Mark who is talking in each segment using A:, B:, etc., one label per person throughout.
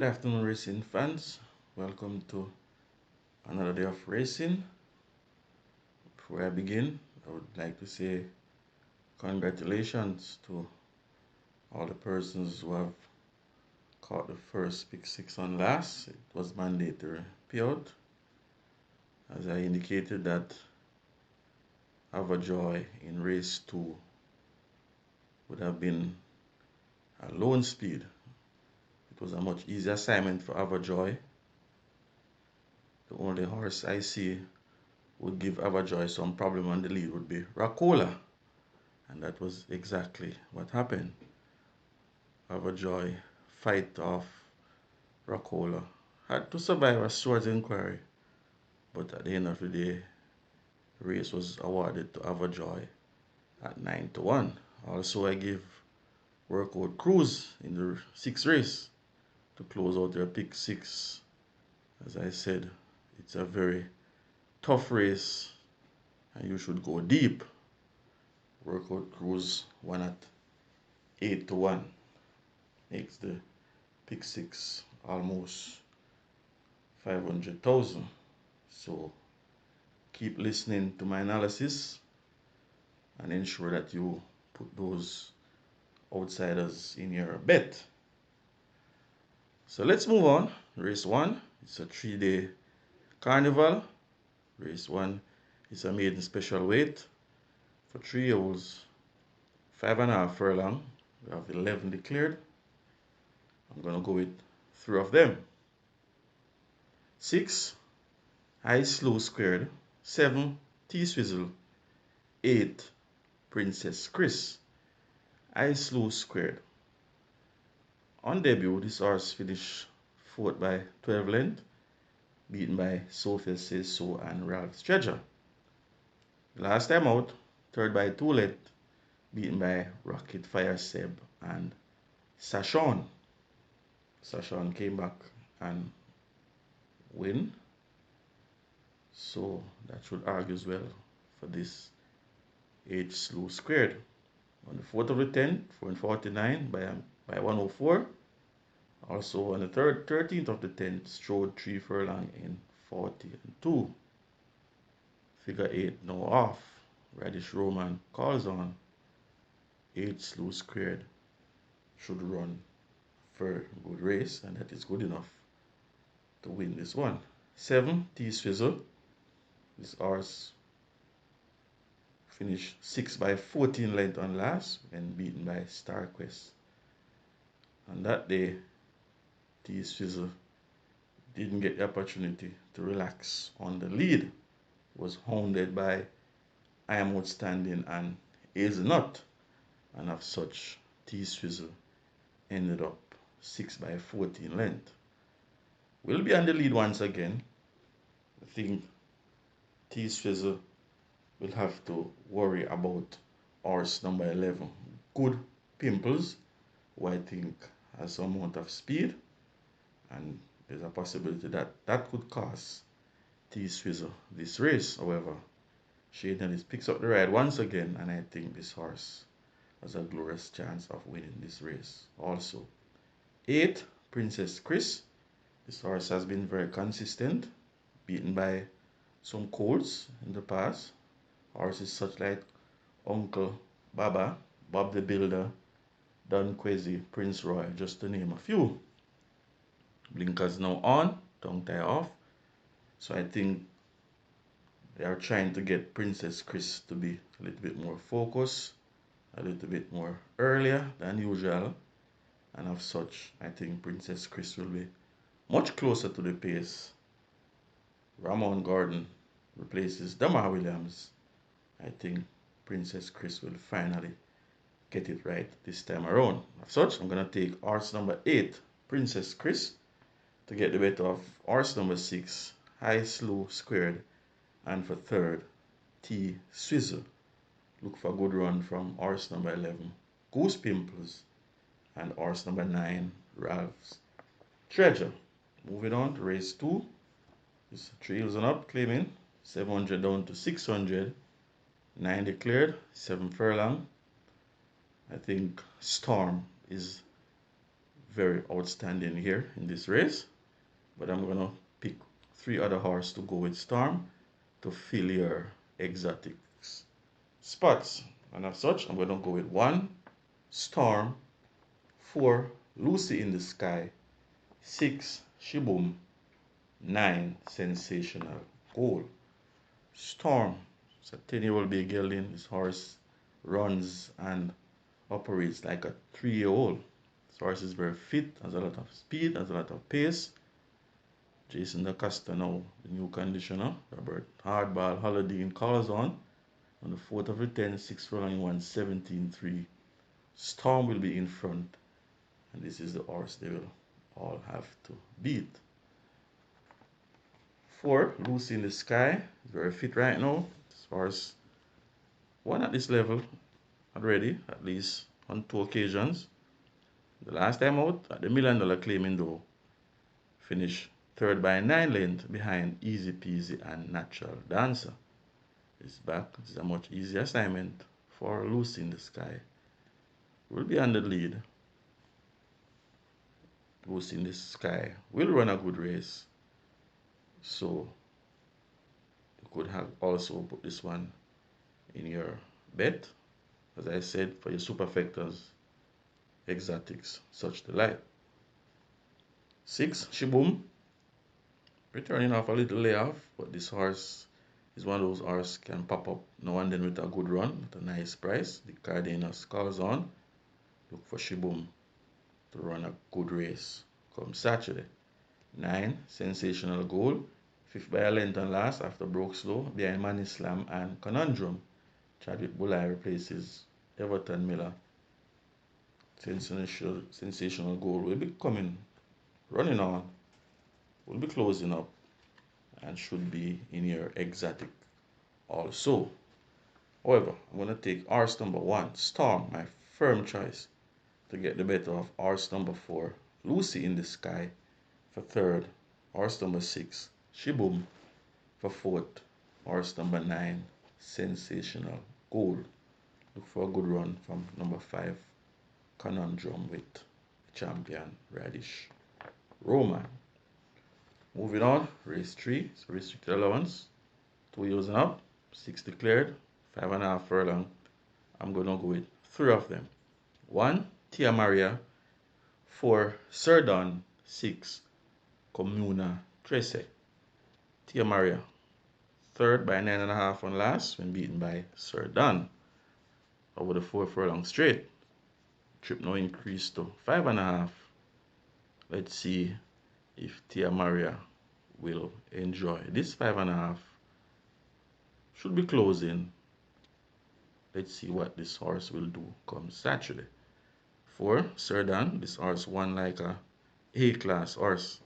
A: Good afternoon, racing fans. Welcome to another day of racing. Before I begin, I would like to say congratulations to all the persons who have caught the first pick six on last. It was mandatory payout. As I indicated that Joy in race 2 would have been a lone speed. It was a much easier assignment for Joy. The only horse I see would give Joy some problem on the lead would be Racola. And that was exactly what happened. Joy fight off Racola. Had to survive a short inquiry. But at the end of the day, the race was awarded to Joy at 9-1. Also, I give Workout Cruise in the 6th race to close out their pick 6. As I said, it's a very tough race and you should go deep. Workout Cruise won at 8-1. Makes the pick 6 almost 500,000. So keep listening to my analysis and ensure that you put those outsiders in your bet. So let's move on. Race 1, it's a 3-day carnival. Race 1 is a maiden special weight for 3-year-olds, 5.5 furlong. We have 11 declared. I'm going to go with 3 of them. 6, High Slow Squared. 7, T-Swizzle. 8, Princess Chris. High Slow Squared. On debut, this horse finished 4th by 12 length, beaten by Sophia Says So and Ralph's Treasure. Last time out, 3rd by 2 length, beaten by Rocket Fire Seb and Sashon. Sashon came back and win. So that should argue as well for this H Slow Squared. On the 4th of the 10th, 4:49 by 104. Also on the 13th of the 10th, strode 3 furlong in 40-2. Figure 8 now off. Radish Roman calls on. 8 Slow Squared should run for a good race, and that is good enough to win this one. 7 T-Swizzle. This horse finished 6 by 14 length on last when beaten by Star Quest. On that day, T-Swizzle didn't get the opportunity to relax on the lead. Was hounded by I Am Outstanding and Hazelnut, and of such T-Swizzle ended up 6 by 14 length. We'll be on the lead once again. I think T-Swizzle will have to worry about horse number 11. Good Pimples, who I think has some amount of speed, and there's a possibility that that could cost T-Swizzle this race. However, Shane Ellis picks up the ride once again, and I think this horse has a glorious chance of winning this race. Also, 8 Princess Chris. This horse has been very consistent, beaten by some colts in the past. Horses such like Uncle Baba, Bob the Builder, Don Quezzy, Prince Roy, just to name a few. Blinkers now on, tongue tie off. So I think they are trying to get Princess Chris to be a little bit more focused, a little bit more earlier than usual. And of such, I think Princess Chris will be much closer to the pace. Ramon Gordon replaces Damar Williams. I think Princess Chris will finally get it right this time around. Of such, I'm going to take horse number 8, Princess Chris, to get the better of horse number 6, High Slow Squared, and for 3rd, T-Swizzle. Look for a good run from horse number 11, Goose Pimples, and horse number 9, Ralph's Treasure. Moving on to race 2. It's 3 heels and up, claiming 700 down to 600. 9 declared, 7 furlong. I think Storm is very outstanding here in this race, but I'm gonna pick 3 other horses to go with Storm to fill your exotic spots. And as such, I'm gonna go with 1 Storm, 4 Lucy in the Sky, 6 Shibum, 9 Sensational Goal. Storm, it's a 10-year-old big gelding. This horse runs and operates like a 3-year-old. This horse is very fit, has a lot of speed, has a lot of pace. Jason DaCosta now, the new conditioner. Robert Hardball Holiday calls on the 4th of the 10th, 6 Furlong 1, 17-3. Storm will be in front, and this is the horse they will all have to beat. 4 Lucy in the Sky is very fit right now. This horse won at this level already, at least on 2 occasions. The last time out at the $1 million claiming though, finished 3rd by 9 lengths behind Easy Peasy and Natural Dancer. Is back. This is a much easier assignment for Lucy in the Sky. Will be on the lead. Lucy in the Sky will run a good race, so you could have also put this one in your bet, as I said, for your superfectors, exotics, such delight. 6 Shibum, returning off a little layoff, but this horse is one of those horses can pop up now and then with a good run at a nice price. The Cardenas calls on. Look for Shibum to run a good race come Saturday. 9 Sensational Goal, 5th by a length and last after broke slow behind Manny Slam and Conundrum. Chadwick Bulai replaces Everton Miller. Sensational Goal will be coming, running on, will be closing up, and should be in your exotic also. However, I'm going to take horse number 1, Storm, my firm choice, to get the better of horse number 4, Lucy in the Sky, for 3rd, horse number 6, Shibum, for 4th, horse number 9, Sensational Goal. Look for a good run from number 5, Conundrum, with champion Radish Roman. Moving on, race 3, so restricted allowance, 2 years and up, 6 declared, 5.5 furlong. I'm going to go with 3 of them. 1, Tia Maria, 4, Serdon, 6, Comuna Trece. Tia Maria, 3rd by 9.5 on last when beaten by Serdon over the 4 furlong straight. Trip now increased to 5.5. Let's see if Tia Maria will enjoy this 5.5. Should be closing. Let's see what this horse will do come Saturday. 4 Serdon, this horse won like a A-class horse.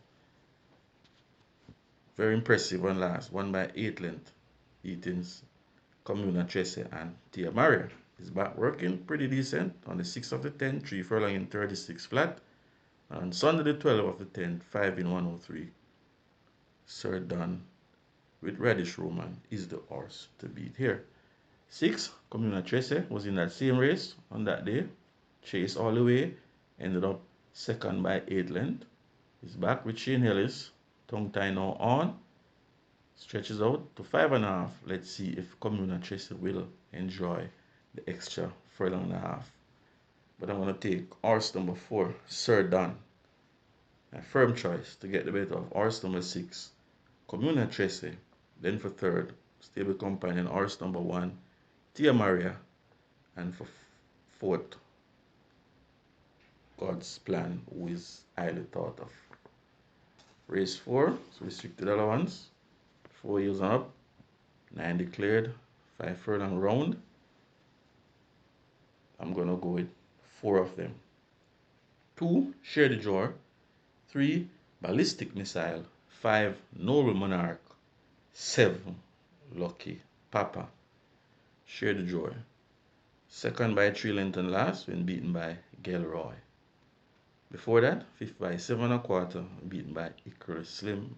A: Very impressive on last, won by 8 lengths, beating Comuna Trece and Tia Maria. Is back working pretty decent on the 6th of the 10th, 3 furlong in 36 flat. On Sunday the 12th of the 10th, 5 in 103. Serdon with Radish Roman is the horse to beat here. 6 Comuna Trece was in that same race on that day. Chased all the way, ended up 2nd by 8 lengths. He's back with Shane Ellis. Tongue tie now on. Stretches out to 5.5. Let's see if Comuna Trece will enjoy the extra furlong and a half. But I'm going to take horse number 4, Serdon. My firm choice to get the better of horse number 6, Comuna Trece. Then for 3rd, stable companion horse number 1, Tia Maria. And for 4th, God's Plan, who is highly thought of. Race 4, so restricted allowance, 4 years and up, 9 declared, 5 furlong round. I'm going to go with 4 of them. 2, Share the Joy. 3, Ballistic Missile. 5, Noble Monarch. 7, Lucky Papa. Share the Joy. 2nd by 3 lengths and last when beaten by Gelroy. Before that, 5th by 7.25, beaten by Icarus Slim,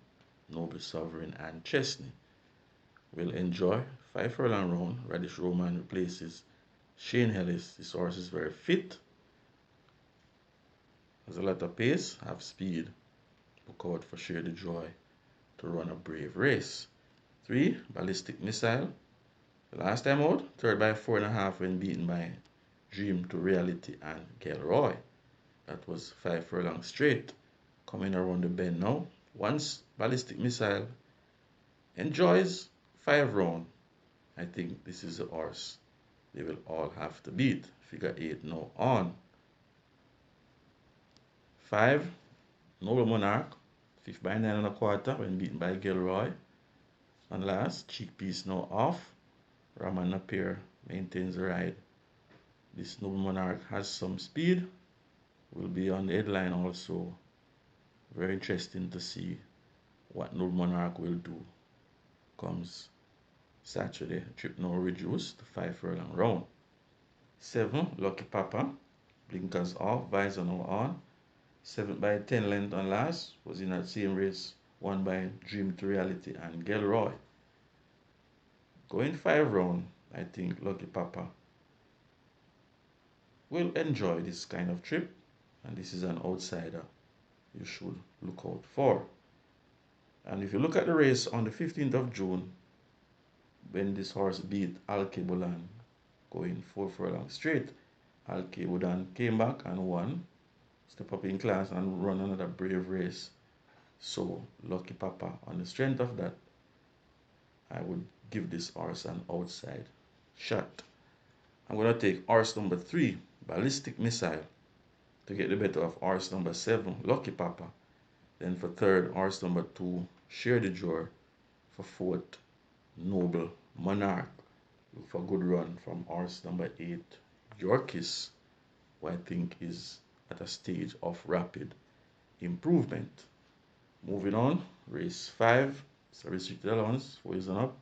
A: Noble Sovereign, and Chesney. Will enjoy 5 furlong round. Radish Roman replaces Shane Ellis. This horse is very fit. Has a lot of pace, have speed. Look out for Share the Joy to run a brave race. 3, Ballistic Missile. The last time out, third by 4.5 when beaten by Dream to Reality and Gelroy. That was 5 furlongs straight. Coming around the bend now. Once Ballistic Missile enjoys 5 round, I think this is the horse they will all have to beat. Figure 8 now on. 5, Noble Monarch, 5th by 9.25 when beaten by Gelroy. And last, Cheek Piece now off. Raman Napier maintains the ride. This Noble Monarch has some speed. Will be on the headline also. Very interesting to see what Noble Monarch will do. Comes Saturday. Trip now reduced to 5 furlong round. 7, Lucky Papa. Blinkers off, visor now on. 7th by 10 length on last. Was in that same race. Won by Dream to Reality and Gelroy. Going 5 round, I think Lucky Papa will enjoy this kind of trip. And this is an outsider you should look out for. And if you look at the race on the 15th of June, when this horse beat Alkebulan going 4 furlongs straight, Alkebulan came back and won, step up in class and run another brave race. So Lucky Papa, on the strength of that, I would give this horse an outside shot. I'm going to take horse number 3, Ballistic Missile, to get the better of horse number 7, Lucky Papa. Then for third, horse number 2, Share the Joy. For fourth, Noble Monarch. Look for a good run from horse number 8, Yorkis, who I think is at a stage of rapid improvement. Moving on, race 5, it's a restricted allowance, 4 is up,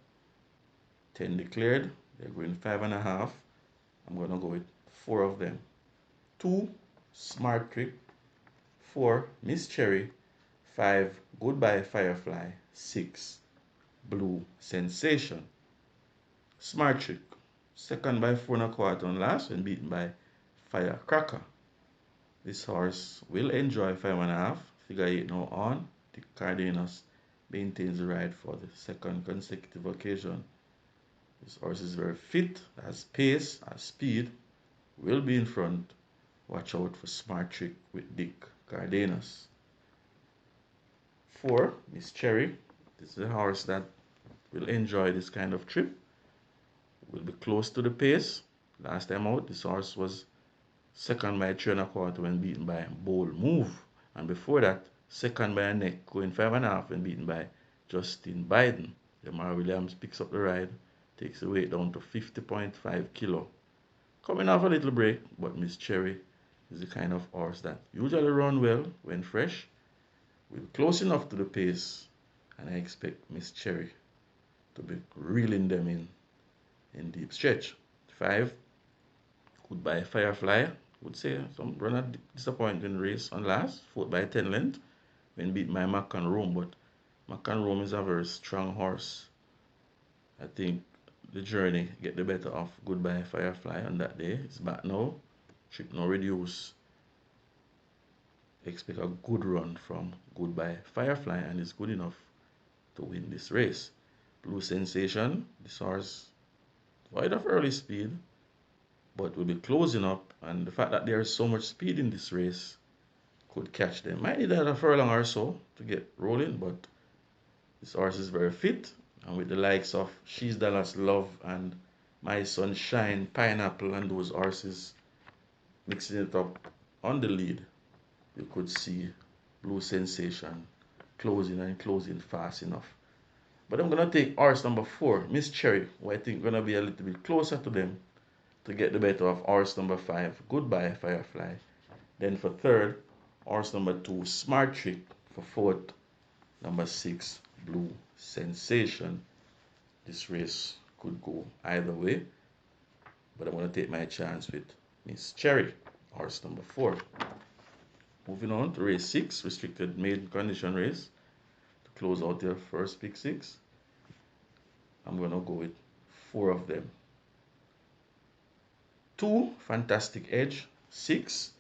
A: 10 declared, they're going 5.5. I'm going to go with 4 of them. 2, Smart Trick. 4, Miss Cherry. 5, Goodbye Firefly. 6, Blue Sensation. Smart Trick, second by 4.25 on last when beaten by Firecracker. This horse will enjoy 5.5. Figure 8 now on. The Cardenas maintains the ride for the second consecutive occasion. This horse is very fit, has pace, has speed, will be in front. Watch out for Smart Trick with Dick Cardenas. 4, Miss Cherry. This is a horse that will enjoy this kind of trip. Will be close to the pace. Last time out, this horse was second by 3.25 when beaten by Bold Move. And before that, second by a neck, going 5.5 when beaten by Justin Biden. Jamar Williams picks up the ride, takes the weight down to 50.5 kilo. Coming off a little break, but Miss Cherry is the kind of horse that usually run well when fresh. We're close enough to the pace, and I expect Miss Cherry to be reeling them in deep stretch. 5, Goodbye Firefly. Would say some runner disappointing race on last, 4th by 10 length when beat by Macan Rome, but Macan Rome is a very strong horse. I think the journey get the better of Goodbye Firefly on that day. It's back now. Trip now reduce. Expect a good run from Goodbye Firefly, and it's good enough to win this race. Blue Sensation, this horse void of early speed, but will be closing up, and the fact that there is so much speed in this race could catch them. Might need a furlong or so to get rolling, but this horse is very fit, and with the likes of She's Dallas Love and My Sunshine, Pineapple, and those horses mixing it up on the lead, you could see Blue Sensation closing and closing fast enough. But I'm going to take horse number 4, Miss Cherry, who I think going to be a little bit closer to them to get the better of horse number 5, Goodbye Firefly. Then for third, horse number 2, Smart Trick. For fourth, number 6, Blue Sensation. This race could go either way, but I'm going to take my chance with Miss Cherry, horse number 4. Moving on to race 6, restricted maiden condition race. To close out their first pick 6, I'm going to go with 4 of them. 2, Fantastic Edge. 6,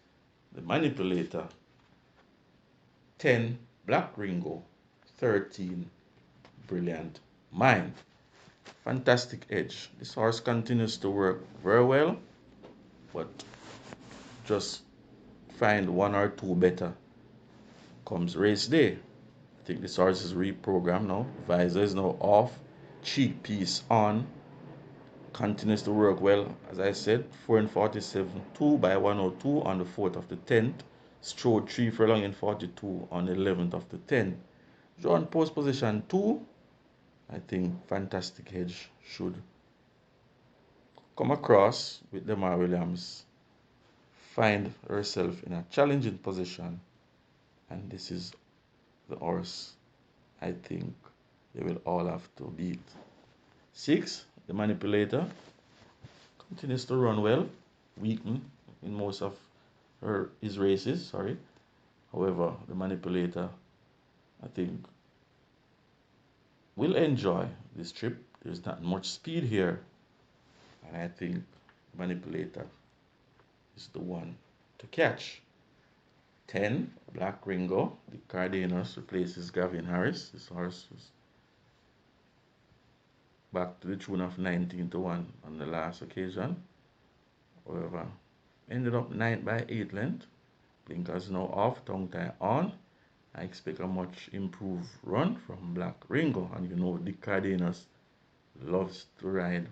A: The Manipulator. 10, Black Ringo. 13, Brilliant Mind. Fantastic edge. This horse continues to work very well, but just find one or two better comes race day. I think this horse is reprogrammed now. Visor is now off. Cheek piece on. Continues to work well, as I said. 4 and 47, 2 by 102 on the 4th of the 10th. Strode 3 furlong in 42 on the 11th of the 10th. Drawn post position 2. I think Fantastic Edge should come across with Lamar Williams, find herself in a challenging position, and this is the horse I think they will all have to beat. 6, the Manipulator, continues to run well, weakened in most of his races, However, the Manipulator, I think, will enjoy this trip. There's not much speed here, and I think Manipulator is the one to catch. 10, Black Ringo. The Cardenas replaces Gavin Harris. This horse was back to the tune of 19-1 on the last occasion. However, ended up 9th by 8 length. Blinkers now off, tongue tie on. I expect a much improved run from Black Ringo. And you know, the Cardenas loves to ride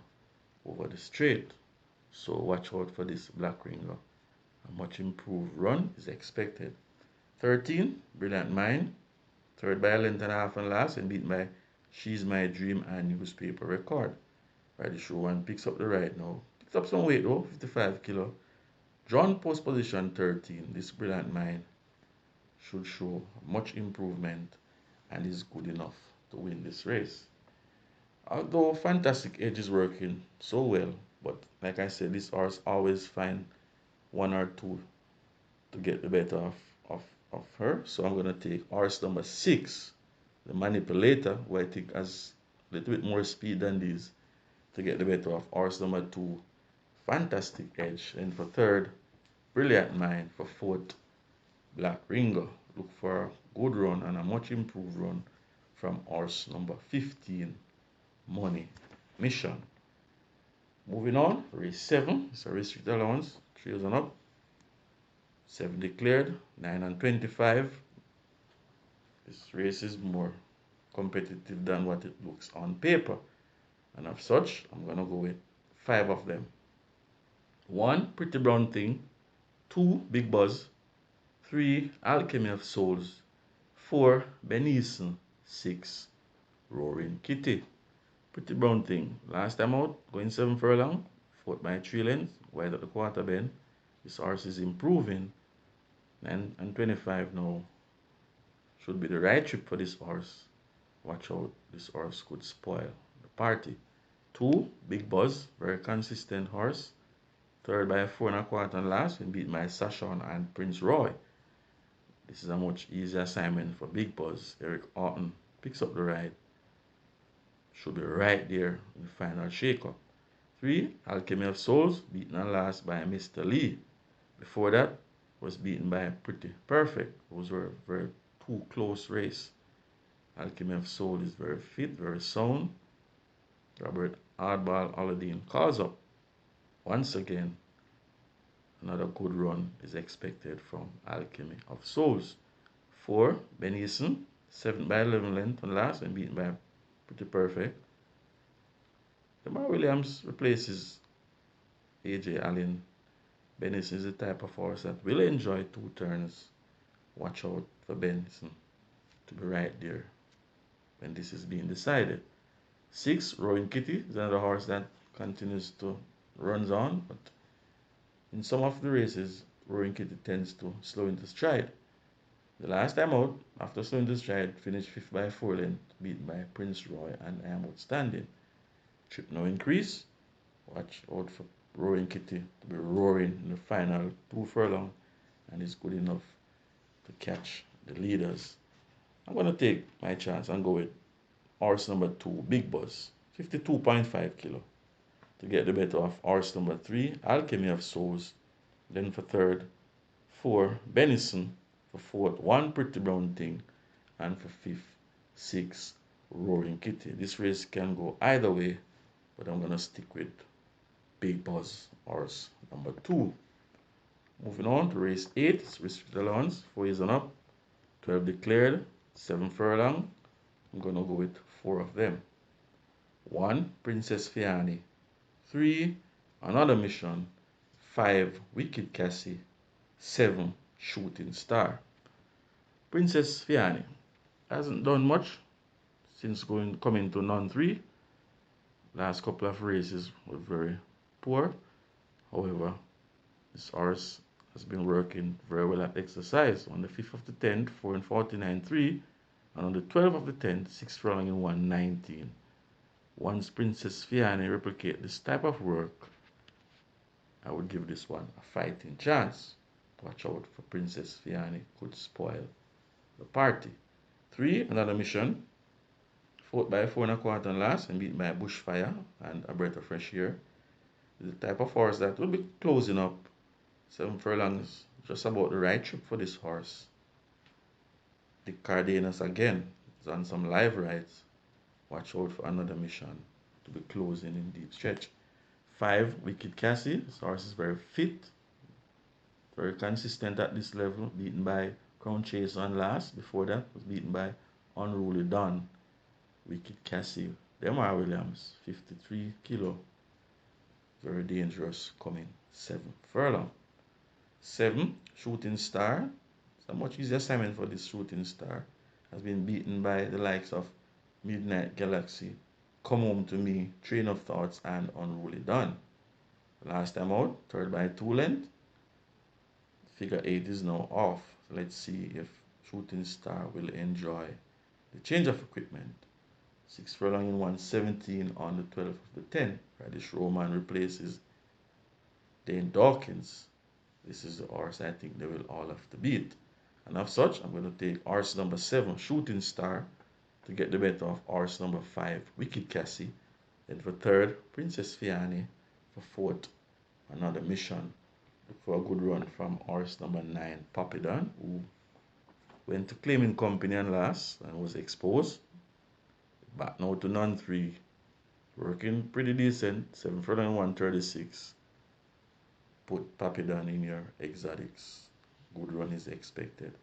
A: over the straight. So watch out for this Black Ringo. A much improved run is expected. 13, Brilliant Mind. 3rd by a length and a half and last, and beaten by She's My Dream and Newspaper Record. Right, show one picks up the ride now. Picks up some weight though, 55 kilo. Drawn post position 13. This Brilliant Mind should show much improvement and is good enough to win this race. Although Fantastic Edge is working so well, but like I said, this horse always find one or two to get the better of her. So I'm going to take horse number 6, the Manipulator, who I think has a little bit more speed than these, to get the better of horse number 2, Fantastic Edge. And for 3rd, Brilliant Mind. For 4th, Black Ringo. Look for a good run and a much improved run from horse number 15, Money Mission. Moving on, race 7. It's a restricted allowance, 3 and up. 7 declared, 9 and 25. This race is more competitive than what it looks on paper. And of such, I'm going to go with 5 of them. 1, Pretty Brown Thing. 2, Big Buzz. 3, Alchemy of Souls. 4, Benison. 6, Roaring Kitty. Pretty Brown Thing. Last time out, going 7 furlong. 4th by 3 lengths, wide at the quarter bend. This horse is improving. 9 and 25 now. Should be the right trip for this horse. Watch out, this horse could spoil the party. 2, Big Buzz, very consistent horse. 3rd by 4 and a quarter and last, when beat by Sashon and Prince Roy. This is a much easier assignment for Big Buzz. Eric Orton picks up the ride. Should be right there in the final shake-up. 3, Alchemy of Souls, beaten and last by Mr. Lee. Before that, was beaten by Pretty Perfect. Those were very two close race. Alchemy of Soul is very fit, very sound. Robert Hardball Aladdin calls up. Once again, another good run is expected from Alchemy of Souls. 4, Benison, 7 by 11 length and last, and beaten by Pretty Perfect. Lamar Williams replaces AJ Allen. Benison is the type of horse that will enjoy 2 turns. Watch out for Benison to be right there when this is being decided. 6, Roaring Kitty is another horse that continues to runs on, but in some of the races, Roaring Kitty tends to slow into stride. The last time out, after slowing into stride, finished 5th by 4 length, beaten by Prince Roy and I Am Outstanding. Trip now increase. Watch out for Roaring Kitty to be roaring in the final 2 furlong, and is good enough to catch the leaders. I'm going to take my chance and go with horse number 2, Big Buzz, 52.5 kilo, to get the better of horse number 3, Alchemy of Souls. Then for 3rd, 4, Benison. For fourth, One Pretty Brown Thing. And for fifth, 6, Roaring Kitty. This race can go either way, but I'm going to stick with Big Buzz horse number 2. Moving on to race 8, it's restricted allowance, 4 years and up, 12 declared, 7 furlong. I'm going to go with 4 of them. 1, Princess Fiani. 3, Another Mission. 5, Wicked Cassie. 7, Shooting Star. Princess Fiani hasn't done much since coming to non-3. Last couple of races were very poor. However, this horse has been working very well at exercise. On the 5th of the 10th, 4 and 49.3, and on the 12th of the 10th, 6 furlong in 1:19. Once Princess Fiani replicate this type of work, I would give this one a fighting chance. Watch out for Princess Fiani, could spoil the party. 3, Another Mission. 4th by 4 1/4 and last, and beaten by Bushfire and A Breath of Fresh Air. The type of horse that will be closing up. 7 furlongs, just about the right trip for this horse. The Cardenas again is on some live rides. Watch out for Another Mission to be closing in deep stretch. 5, Wicked Cassie. This horse is very fit, very consistent at this level. Beaten by Crown Chase on last. Before that was beaten by Unruly Dawn. Wicked Cassie. Demar Williams, 53 kilo. Very dangerous coming. 7 furlong. 7, Shooting Star. It's a much easier assignment for this Shooting Star. Has been beaten by the likes of Midnight Galaxy, Come Home to Me, Train of Thoughts, and Unruly Dawn. Last time out, 3rd by 2 length. Figure 8 is now off. So let's see if Shooting Star will enjoy the change of equipment. 6 furlong in 1:17 on the 12th of the 10th. Radish Roman replaces Dane Dawkins. This is the horse I think they will all have to beat. And of such, I'm going to take horse number 7, Shooting Star, to get the better of horse number 5, Wicked Cassie. Then for 3rd, Princess Fiani. For 4th, Another Mission. Look for a good run from horse number 9, Papidon, who went to Claiming Company and last and was exposed. Back now to non-3. Working pretty decent. 7 furlong 1:36. Put Papidon in your exotics. Good run is expected.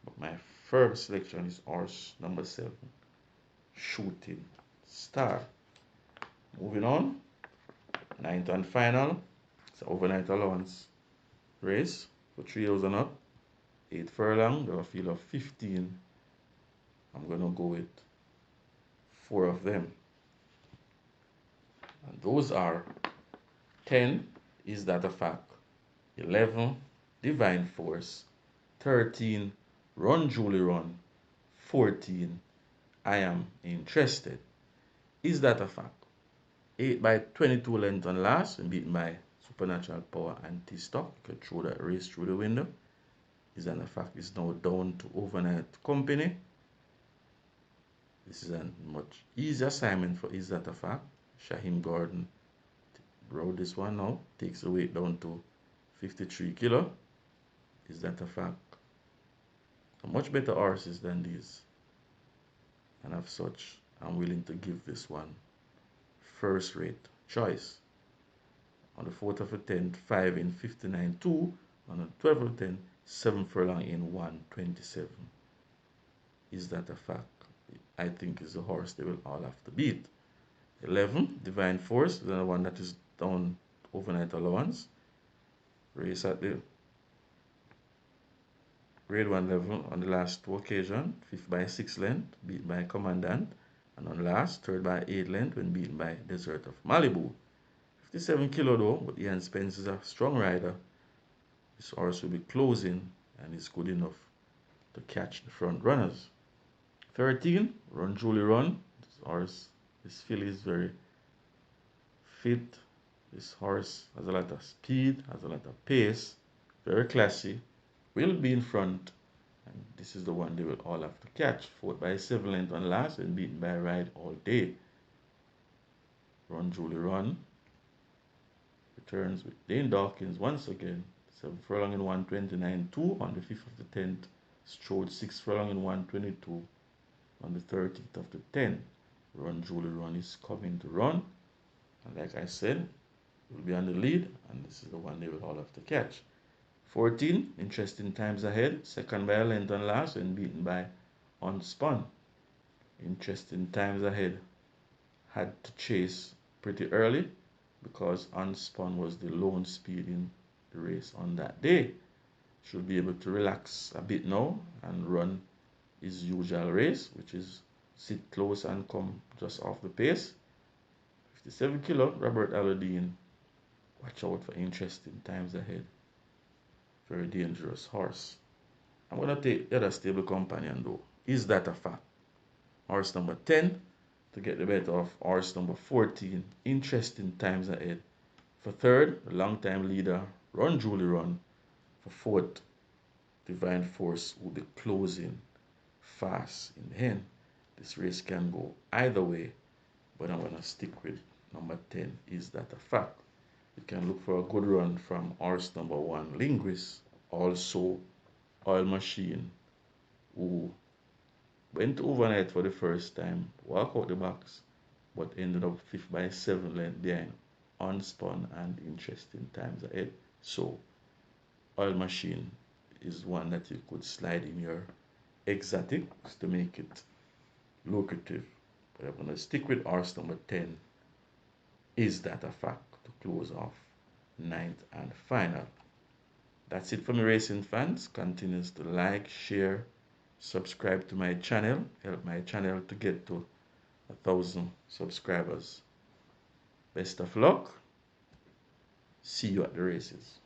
A: But my first selection is horse number 7, Shooting Star. Moving on. 9th and final. It's an overnight allowance race for 3 years and up. 8 furlong. There are a field of 15. I'm going to go with 4 of them. And those are 10, Is That a Fact? 11, Divine Force. 13, Run Julie Run. 14, I Am Interested. Is That a Fact? 8 by 22 length and last, and beaten by Supernatural Power and T-Stock. You can throw that race through the window. Is That a Fact? Is now down to Overnight Company. This is a much easier assignment for Is That a Fact? Shaheem Gordon rode this one now. Takes the weight down to 53 kilo. Is That a Fact? So much better horses than these. And as such, I'm willing to give this one first rate choice. On the 4th of the 10th, 5 in 59.2. On the 12th of the 10th, 7 furlong in 1:27. Is That a Fact? I think is the horse they will all have to beat. 11, Divine Force, the one that is down overnight allowance. Race at the grade 1 level on the last 2 occasions. 5th by 6 length, beat by Commandant. And on last, 3rd by 8 length when beaten by Desert of Malibu. 57 kilo though, but Ian Spence is a strong rider. This horse will be closing and is good enough to catch the front runners. 13, Run Julie Run. This horse, this filly is very fit. This horse has a lot of speed, has a lot of pace, very classy, will be in front, and this is the one they will all have to catch. 4th by 7 length on last and beaten by Ride All Day. Run Julie Run returns with Dane Dawkins once again. 7 furlong in 1:29.2 on the 5th of the 10th. strode 6 furlong in 122 on the 13th of the 10th. Run Julie Run is coming to run. And like I said, will be on the lead, and this is the one they will all have to catch. 14, Interesting Times Ahead, second by a length on last and beaten by Unspun. Interesting Times Ahead had to chase pretty early because Unspun was the lone speed in the race on that day. Should be able to relax a bit now and run his usual race, which is sit close and come just off the pace. 57 kilo, Robert Alladine. Watch out for Interesting Times Ahead. Very dangerous horse. I'm going to take the other stable companion though. Is that a fact? Horse number 10 to get the better of horse number 14. Interesting Times Ahead. For third, the long-time leader, Run Julie Run. For fourth, Divine Force will be closing fast in the end. This race can go either way, but I'm going to stick with number 10. Is that a fact? You can look for a good run from horse number 1, Linguist. Also, Oil Machine, who went overnight for the first time, walk out the box, but ended up 5th by 7 lengths behind Unspun and Interesting Times Ahead. So, Oil Machine is one that you could slide in your exotics to make it lucrative. But I'm going to stick with horse number 10. Is that a fact? To close off 9th and final. That's it for me, racing fans. Continues to like, share, subscribe to my channel. Help my channel to get to 1,000 subscribers. Best of luck. See you at the races.